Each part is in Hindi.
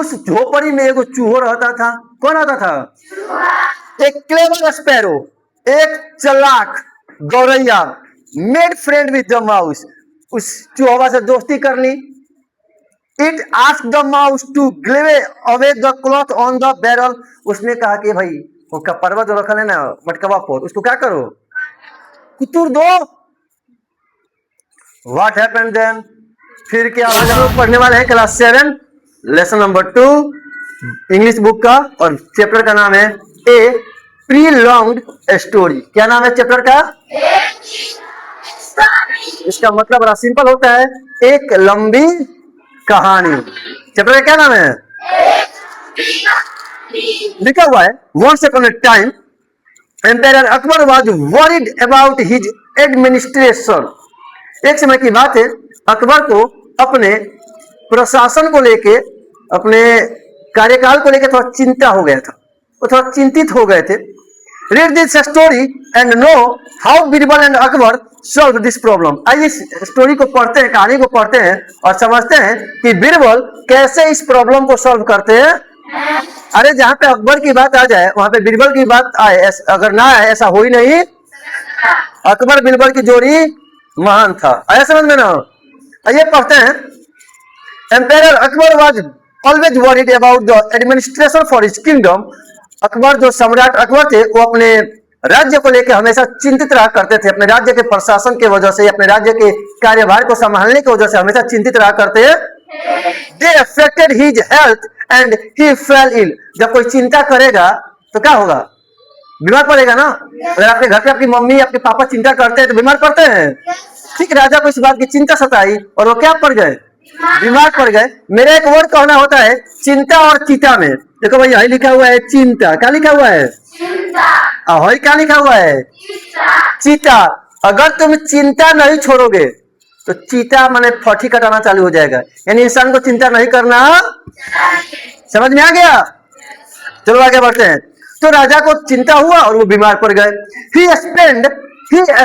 उस झोपड़ी में एक चूहो रहता था। कौन आता था? एक क्लेवर स्पैरो, एक चालाक गौरैया made friend with the mouse. उस चूहा से दोस्ती कर ली। It ask the mouse to gnaw away the cloth on the barrel. उसने कहा कि भाई वो कपड़वा जो रखल है ना मटकवा पर, उसको क्या करो, कुतुर दो। What happened then? फिर क्या? आज हम लोग पढ़ने वाले हैं class 7 lesson number 2 English book का, और चैप्टर का नाम है ए प्रीलॉन्ग्ड स्टोरी। क्या नाम है चैप्टर का? इसका मतलब बड़ा सिंपल होता है, एक लंबी कहानी। चैप्टर का क्या नाम है? लिखा हुआ है once upon a time empire Akbar was worried about his administration. एक समय की बात है, अकबर को अपने प्रशासन को लेके, अपने कार्यकाल को लेकर थोड़ा चिंता हो गया था, वो थोड़ा चिंतित हो गए थे। Read this story and know how Birbal and Akbar solve this problem. आइए इस स्टोरी को पढ़ते हैं, कहानी को पढ़ते हैं और समझते हैं कि बीरबल कैसे इस प्रॉब्लम को सॉल्व करते हैं। अरे जहां पे अकबर की बात आ जाए वहां पे बीरबल की बात आए, अगर ना आए ऐसा हो ही नहीं। अकबर बीरबल की जोड़ी महान था। आया समझ में ना? आइए पढ़ते हैं। Empire Akbar was always worried about the administration for his kingdom. Akbar जो सम्राट अकबर थे वो अपने राज्य को लेकर हमेशा चिंतित रहा करते थे। अपने राज्य के प्रशासन के वजह से, अपने राज्य के कार्यभार को संभालने की वजह से हमेशा चिंतित रहा करते हैं। They affected his health and he fell ill। जब कोई चिंता करेगा तो क्या होगा? बीमार पड़ेगा ना। अगर आपके घर पे आपकी मम्मी आपके पापा चिंता करते हैं तो बीमार पड़ते हैं। ठीक, राजा को इस बात की चिंता सताई और वो क्या पड़ गए? बीमार पड़ गए। मेरा एक वर्ड कहना होता है चिंता और चीता में। देखो भाई यही लिखा हुआ है चिंता, क्या लिखा हुआ है? चिंता। क्या लिखा हुआ है? चीता। अगर तुम चिंता नहीं छोड़ोगे तो चीता माने फटी कटाना चालू हो जाएगा, यानी इंसान को चिंता नहीं करना। समझ में आ गया? चलो आगे बढ़ते हैं। तो राजा को चिंता हुआ और वो बीमार पड़ गए। He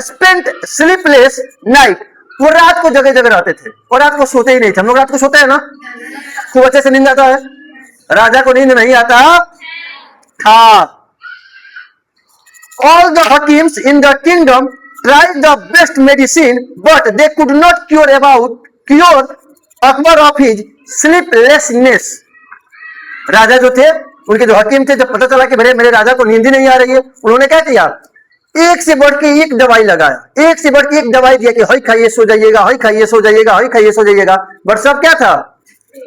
spent sleepless night। वो रात को जगह जगह रहते थे और रात को सोते ही नहीं थे। हम लोग रात को सोते हैं ना, खूब अच्छे से नींद आता है। राजा को नींद नहीं आता था। All the hakims in the kingdom tried the best medicine but they could not cure Akbar of his sleeplessness। राजा जो थे, उनके जो हकीम थे, जब पता चला कि मेरे राजा को नींद ही नहीं आ रही है, उन्होंने क्या किया? एक से बढ़ के एक दवाई लगाया, एक से बढ़ के एक दवाई दिया कि हई खाइए सो जाइएगा, हई खाइए सो जाइएगा, हई खाइए सो जाइएगा। बट सब क्या था?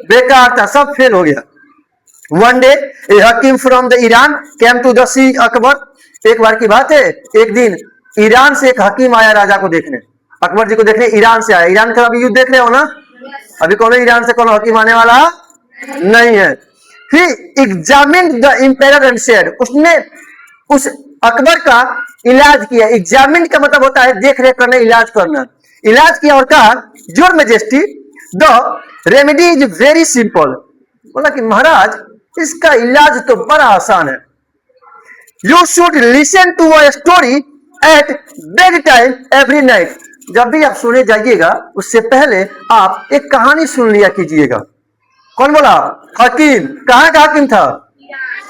बेकार था, सब फेल हो गया। One day a hakim from the Iran came to the see Akbar. एक बार की बात है, एक दिन ईरान से एक हकीम आया राजा को देखने, अकबर जी को देखने ईरान से आया। ईरान का अभी युद्ध देख रहे हो ना, अभी कौन ईरान से कौन हकीम आने वाला नहीं है। He examined the emperor and said, उसने उस अकबर का इलाज किया। एग्जामिन का मतलब होता है देख रेख करना, इलाज करना। इलाज किया और कहा your majesty the remedy is very simple. बोला कि महाराज इसका इलाज तो बड़ा आसान है। You should listen to a story at bed time every night. जब भी आप सोने जाइएगा उससे पहले आप एक कहानी सुन लिया कीजिएगा। कौन बोला? हकीम। कहाँ का हकीम था?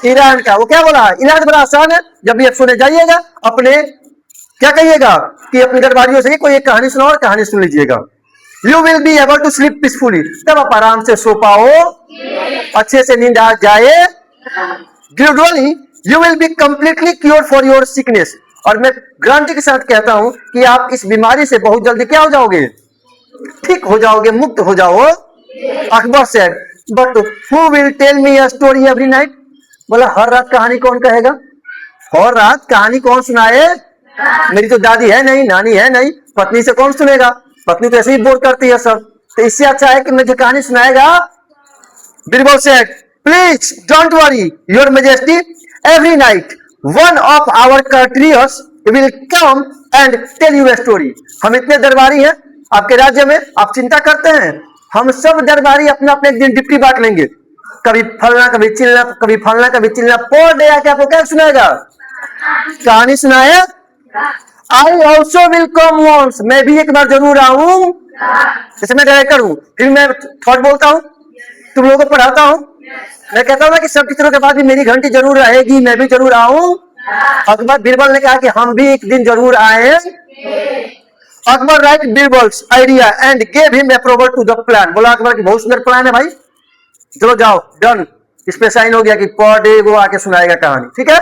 ईरान का। वो क्या बोला? इलाज बड़ा आसान है, जब भी आप सोने जाइएगा अपने क्या कहिएगा कि अपने दरबारियों से कोई एक कहानी सुनाओ और कहानी सुन लीजिएगा। You will be able to sleep peacefully. तब आप आराम से सो पाओ, अच्छे से नींद आ जाए। Gradually you will be completely cure for your sickness. और मैं गारंटी के साथ कहता हूं कि आप इस बीमारी से बहुत जल्दी क्या हो जाओगे? ठीक हो जाओगे, मुक्त हो जाओ। Akbar said but who will tell me a story every night. बोला हर रात कहानी कौन कहेगा? हर रात कहानी कौन सुनाए? मेरी तो दादी है नहीं, नानी है नहीं, पत्नी से कौन सुनेगा? पत्नी तो ऐसे ही बोर करती है सब। तो इससे अच्छा है कि मुझे कहानी सुनाएगा। Birbal said please don't worry your majesty, every night one of our courtiers will come and tell you a story. हम इतने दरबारी हैं आपके राज्य में, आप चिंता करते हैं। हम सब दरबारी अपना अपने एक दिन डिप्टी बांट लेंगे, कभी फलना कभी चिलना, कभी फलना कभी चिलना। पर डे आके आपको क्या सुनाएगा? कहानी सुनाए। I also will come once. मैं भी एक बार जरूर आऊं। जैसे मैं डायरेक्टर हूं, फिर मैं थॉट बोलता हूं, तुम लोगों को पढ़ाता हूं, मैं कहता हूँ ना कि सब टीचरों के बाद भी मेरी घंटी जरूर रहेगी, मैं भी जरूर आऊं। अकबर बीरबल ने कहा कि हम भी एक दिन जरूर आए। Akbar right Birbal's idea and gave him approval to the plan. बोला अकबर की बहुत सुंदर प्लान है भाई, चलो जाओ, डन। इस पे साइन हो गया कि पर डे वो आके सुनाएगा कहानी, ठीक है।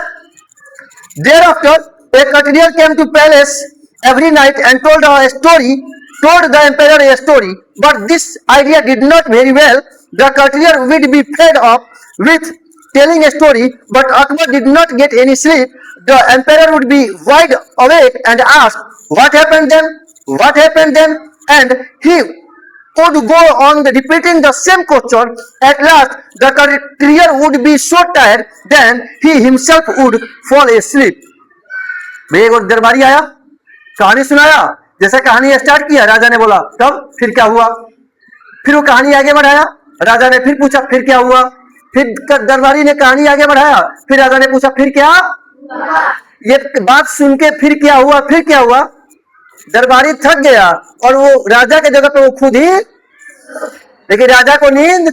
Thereafter, a courtier came to palace every night and told the emperor a story. But this idea did not very well. The courtier would be fed up with telling a story, but Akbar did not get any sleep. The emperor would be wide awake and ask, "What happened then? What happened then?" And he would go on repeating the same question. At last, the courtier would be so tired, then he himself would fall asleep. भाई एक और दरबारी आया, कहानी सुनाया। जैसे कहानी स्टार्ट किया, राजा ने बोला तब फिर क्या हुआ, फिर वो कहानी आगे बढ़ाया। राजा ने फिर पूछा फिर क्या हुआ, फिर दरबारी ने कहानी आगे बढ़ाया, फिर राजा ने पूछा फिर क्या। ये बात सुन के फिर क्या हुआ, फिर क्या हुआ, दरबारी थक गया और वो राजा के जगह पे वो खुद ही, लेकिन राजा को नींद।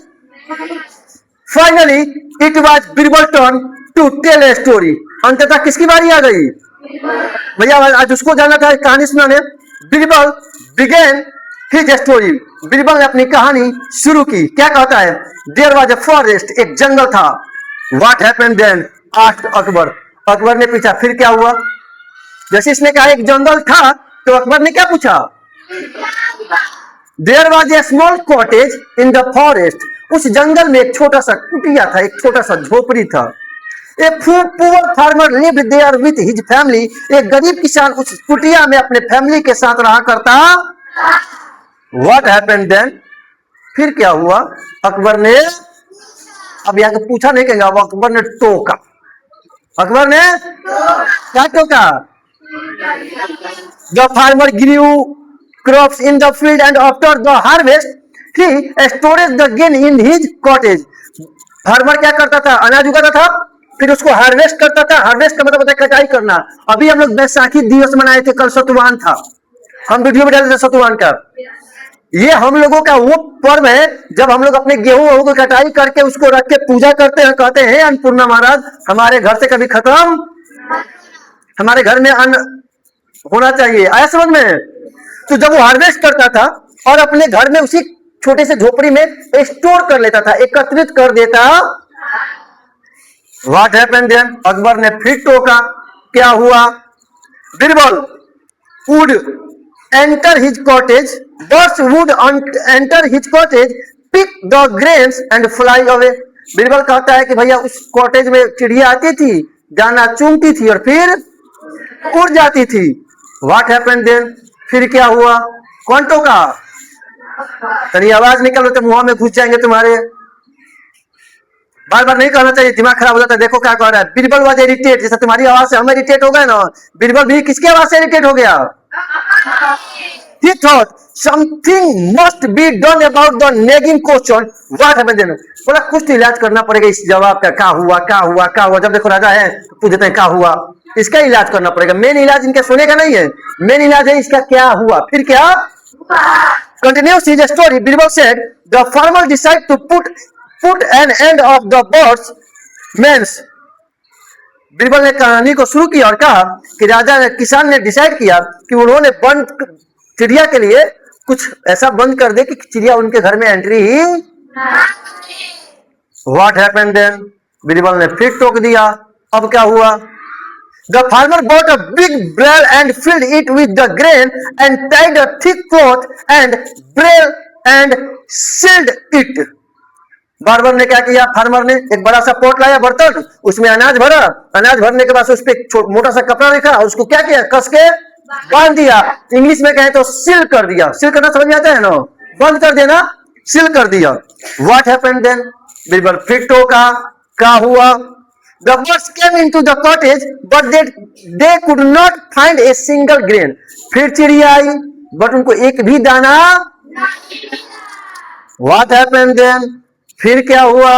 Finally it was Birbal turn to tell a story. अंततः किसकी बारी आ गई, भैया आज उसको जाना था कहानी सुनाने। Birbal begin his story. Birbal ने अपनी कहानी शुरू की। क्या कहता है, देयर वाज अ फॉरेस्ट, एक जंगल था। What happened then asked Akbar. Akbar ने पूछा फिर क्या हुआ। जैसे इसने कहा एक जंगल था, तो अकबर ने क्या पूछा, there was a small cottage in the forest. उस जंगल में एक छोटा सा कुटिया था, एक छोटा सा झोपड़ी था। A poor farmer lived there with his family. एक गरीब किसान उस कुटिया में अपने फैमिली के साथ रहा करता। व्हाट हैपेंड देन, फिर क्या हुआ। अकबर ने, अब यहाँ पूछा नहीं कहेगा, वो अकबर ने टोका। अकबर ने क्या टोका, the farmer grew crops in the field and after the harvest he storage the grain in his cottage. Farmer क्या करता था, अनाज उगाता था, फिर उसको हार्वेस्ट करता था। हार्वेस्ट का मतलब होता है कटाई करना। अभी हम लोग बैसाखी दिवस मनाए थे, कल सतुवान था, हम वीडियो में डाले थे सतुवान का। ये हम लोगों का वो पर्व है जब हम लोग अपने गेहूं को कटाई करके उसको रख के पूजा करते हैं, कहते हैं अन्नपूर्णा महाराज हमारे घर से कभी खत्म, हमारे घर में अन्न होना चाहिए। आया समझ में। तो जब वो हार्वेस्ट करता था और अपने घर में उसी छोटे से झोपड़ी में स्टोर कर लेता था, एकत्रित कर देता। व्हाट हैपेंड देन, अकबर ने फिर टोका, क्या हुआ। Birbal would enter his cottage, birds would enter his cottage, pick the grains and fly away. Birbal कहता है कि भैया उस कॉटेज में चिड़िया आती थी, दाना चूमती थी और फिर उड़ जाती थी। व्हाट हैपेंड देन, फिर क्या हुआ। कौन टोका, तनी आवाज निकल तो मुंह में घुस जाएंगे तुम्हारे। बार बार नहीं कहना चाहिए, दिमाग खराब हो जाता है। देखो क्या कह रहा है, बीरबल वाज इरिटेट, जैसे तुम्हारी आवाज से हम इरिटेट हो गए ना, बीरबल भी किसकी आवाज से इरिटेट हो गया। He thought something must be done about the nagging question. What happened then? बोला कुछ तो इलाज करना पड़ेगा इस जवाब का, क्या हुआ क्या हुआ क्या हुआ। जब देखो राजा है तो पूछते हैं क्या हुआ, इसका इलाज करना पड़ेगा। मेन इलाज इनके सोने का नहीं है, मेन इलाज है इसका क्या हुआ फिर क्या। Continues his story. Birbal said, the farmer decided to put an end of the birds means. Birbal ने कहानी को शुरू किया और कहा कि राजा ने, किसान ने डिसाइड किया कि उन्होंने बंद चिड़िया के लिए कुछ ऐसा बंद कर दे कि चिड़िया उनके घर में एंट्री ही। व्हाट हैपेंड देन, बीरबल ने फिर टोक दिया। अब क्या हुआ। The farmer bought a big barrel and filled it with the grain and tied a thick cloth and barrel and sealed it. Barber ने क्या किया, फार्मर ने एक बड़ा सा पोट लाया, बर्तन, उसमें अनाज भरा। अनाज भरने के बाद उस पर मोटा सा कपड़ा रखा, उसको क्या किया, कस के बांध दिया। इंग्लिश में कहें तो सील कर दिया। सील करना समझ में आता है ना, बंद कर देना, सील कर दिया। व्हाट हैपेंड देन, बीरबल फिर टोका, क्या हुआ। The birds came into the cottage, but they could not find a single grain. फिर चिड़िया आई, बट उनको एक भी दाना। What happened then? फिर क्या हुआ,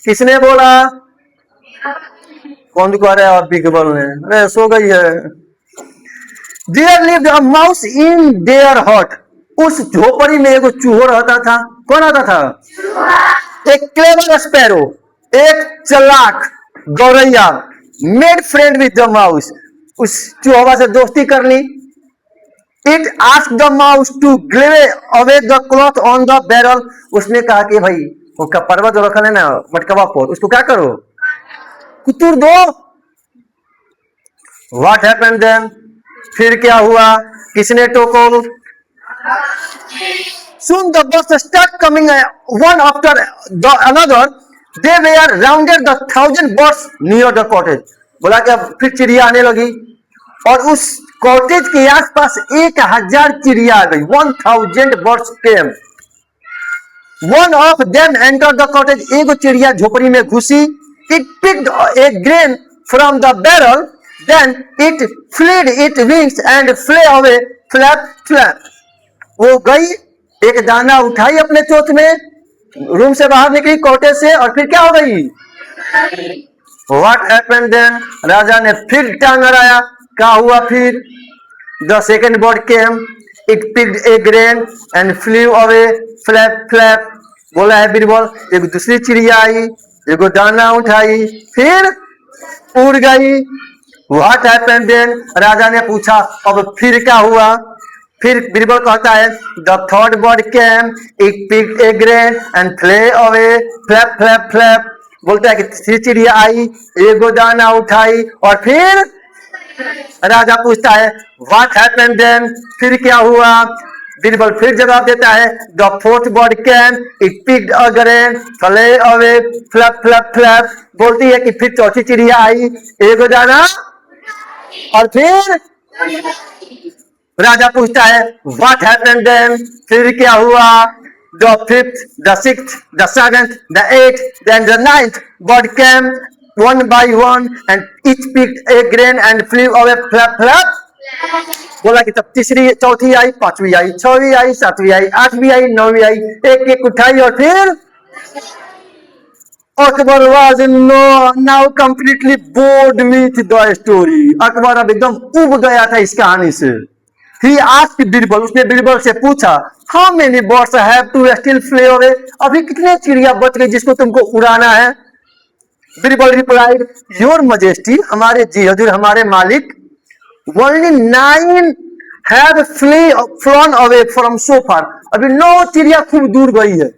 किसने बोला, कौन कह रहा है, और बीरबल ने, अरे सो गई है। There lived a mouse in their hut. उस झोपड़ी में एक चूहो रहता था। कौन आता था, एक क्लेवर स्पैरो। एक चालाक गौरैया made friend with the mouse, उस चूहा से दोस्ती कर ली। It ask the mouse to gnaw away the cloth on the barrel, उसने कहा कि भाई वो कपड़वा जो रखा है ना मटकवा पर, उसको क्या करो, कुतुर दो। व्हाट हैपेंड देन, फिर क्या हुआ, किसने टोको। Soon the birds start coming one after the another. They were rounded the 1,000 birds near the cottage. बोला कि अब फिर चिड़िया आने लगी और उस कॉटेज के आसपास 1,000 चिड़िया आ गई। 1,000 birds came. One of them entered the cottage. एक चिड़िया झोपड़ी में घुसी। It picked a grain from the barrel. Then it flapped its wings and flew away. Flap flap. वो गई, एक दाना उठाई अपने चोंच में, रूम से बाहर निकली कॉटेज से, और फिर क्या हो गई। What happened then? राजा ने फिर टांग अड़ाया, क्या हुआ फिर। The second bird came. It picked a grain and flew away. Flap flap. बोला है बीरबल। एक दूसरी चिड़िया आई, एक दाना उठाई, फिर उड़ गई। What happened then? राजा ने पूछा अब फिर क्या हुआ। फिर बीरबल कहता है the third bird came, it picked a grain and flew away. Flap flap flap. बोलता है कि तीसरी चिड़िया आई, एक दाना उठाई, और फिर राजा पूछता है व्हाट हैपेंड देन, फिर क्या हुआ। बीरबल फिर जवाब देता है the fourth bird came, it picked a grain, flew away, flap flap flap. बोलती है कि फिर चौथी चिड़िया आई, एक दाना, और फिर राजा पूछता है व्हाट हैपेंड देन, फिर क्या हुआ। The fifth, the sixth, the seventh, the eighth, then the ninth bird came one by one and each picked a grain and flew away flap flap. बोला कि तब तीसरी, चौथी आई, पांचवी आई, छठवीं आई, सातवीं आई, आठवीं आई, नौवीं आई, एक एक उठाई, और फिर Akbar was now completely bored with the story. Akbar अब एकदम उब गया था इस कहानी से। He asked बीरबल, उसने बीरबल से पूछा how many birds have to still fly away? अभी कितने चिड़िया बच गई जिसको तुमको उड़ाना है। बीरबल रिप्लाइड योर मजेस्टी, हमारे जी हजूर, हमारे मालिक, only 9 have flown away from so far. अभी 9 चिड़िया खूब दूर गई है।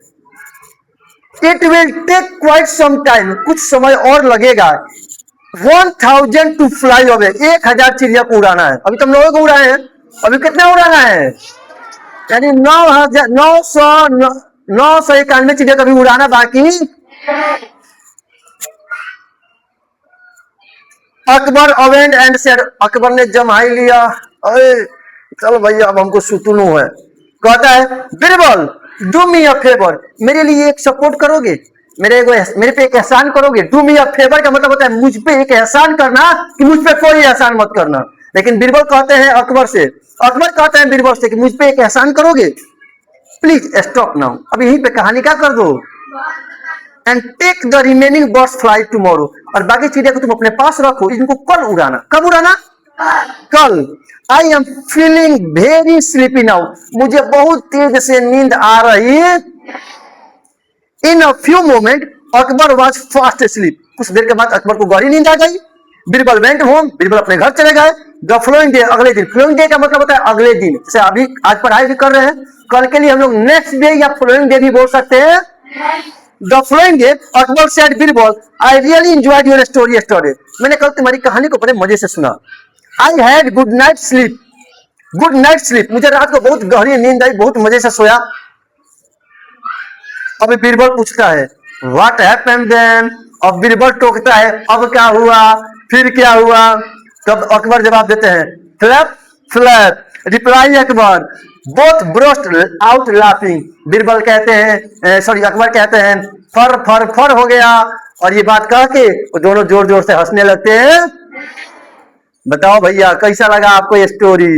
It will take quite some time, कुछ समय और लगेगा। 1,000 to fly away, 1,000 चिड़िया को उड़ाना है। अभी तुम लोगों को उड़ाए हैं, अभी कितना उड़ाना है, यानी 991 चिड़िया कभी उड़ाना बाकी। अकबर अवेंड एंड सेड, अकबर ने जमाई लिया, अरे चल भैया अब हमको सुतुनु है। कहता है Birbal do me a favour, मेरे लिए एक सपोर्ट करोगे, मेरे पे एक एहसान करोगे। डू मी अ फेवर का मतलब होता है मुझ पे एक एहसान करना, कि मुझ पे कोई एहसान मत करना। लेकिन बीरबल कहते हैं अकबर से, अकबर कहते हैं बीरबल से कि मुझ पे एक एहसान करोगे, प्लीज स्टॉप नाउ, अब यहीं पे कहानी क्या कर दो, and take the remaining birds fly tomorrow, और बाकी चिड़िया को तुम अपने पास रखो, इनको कल उड़ाना। कब उड़ाना, कल। I am feeling very sleepy now, मुझे बहुत तेज से नींद आ रही है। In a few moment Akbar was fast sleep, कुछ देर के बाद अकबर को गहरी नींद आ गई। बीरबल वेंट होम, बीरबल अपने घर चले गए। द फ्लोइंग डे, अगले दिन, फ्लोइंग डे का मतलब होता है अगले दिन, जैसे अभी आज पढ़ाई भी कर रहे हैं, कल के लिए हम लोग नेक्स्ट डे या फ्लोइंग डे भी बोल सकते हैं। The following day, Akbar said, Birbal, I really enjoyed your story yesterday. मैंने कल तुम्हारी कहानी को बड़े मजे से सुना। I had good night sleep. Good night sleep. मुझे रात को बहुत गहरी नींद आई, बहुत मजे से सोया। अभी बीरबल पूछता है What happened then? अब बीरबल टोकता है अब क्या हुआ, फिर क्या हुआ। तब अकबर जवाब देते हैं Flap flap. Reply Akbar both broast out laughing, Birbal कहते हैं, सॉरी अकबर कहते हैं फर फर फर हो गया, और ये बात कह के वो दोनों जोर जोर से हंसने लगते हैं। बताओ भैया कैसा लगा आपको ये स्टोरी।